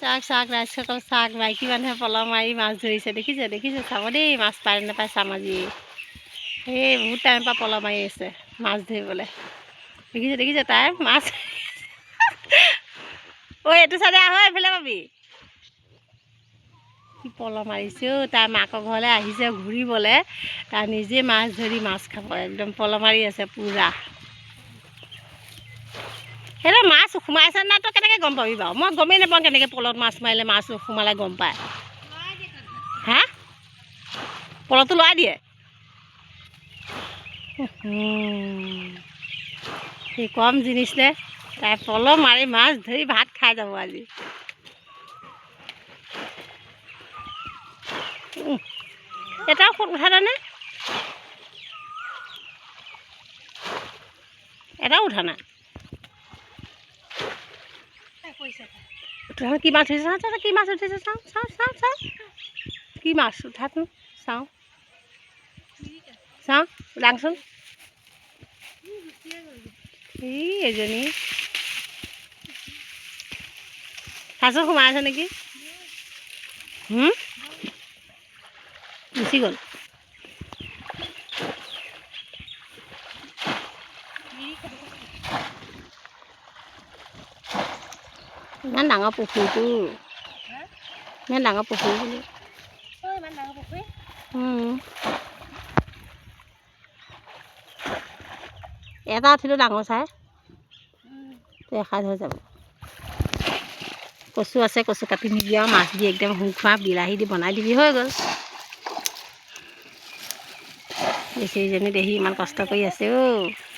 চাওক চাওক ৰাইজসকল চাওক, মাইকী মানুহে পল মাৰি মাছ ধৰিছে। দেখিছে দেখিছে, চাব দেই মাছ পায় নাপায় চাম আজি। এই বহুত টাইমৰ পৰা পল মাৰি আছে মাছ ধৰিবলৈ। দেখিছে দেখিছে তাই মাছ। ঐ এইটো চাইডে আহ, এইফালে পাবি। কি পল মাৰিছে অ', তাই মাকৰ ঘৰলৈ আহিছে ঘূৰিবলৈ। তাই নিজে মাছ ধৰি মাছ খাব, একদম পল মাৰি আছে পুৰা। সেইটো মাছ সোমাইছে নাই তই কেনেকৈ গম পাবি বাৰু? মই গমেই নাপাওঁ কেনেকৈ পলত মাছ মাৰিলে মাছ সোমালে গম পায়। হা, পলটো লৰাই দিয়ে। সি কম জিনিস নে, তাই পল মাৰি মাছ ধৰি ভাত খাই যাব আজি। এটাও উঠা নাই, এটাও উঠা নাই। কি মাছ উঠিছে চাওঁ, কি মাছ উঠিছে চাওঁ চাওঁ চাওঁ চাওঁ, কি মাছ উঠাচোন চাওঁ চাওঁ, দাংচোন। এজনী চাচোন সোমাই আছে নেকি। গুচি গ'ল। ইমান ডাঙৰ পুখুৰীটো, ইমান ডাঙৰ পুখুৰী বোলো। এটা উঠিলোঁ ডাঙৰ চাই, এসাঁজ হৈ যাব। কচু আছে, কচু কাটি নিবি আৰু মাছ দি একদম শুখোৱা বিলাহী দি বনাই দিবি, হৈ গ'ল। বেচেৰীজনী দেহি ইমান কষ্ট কৰি আছে অ'।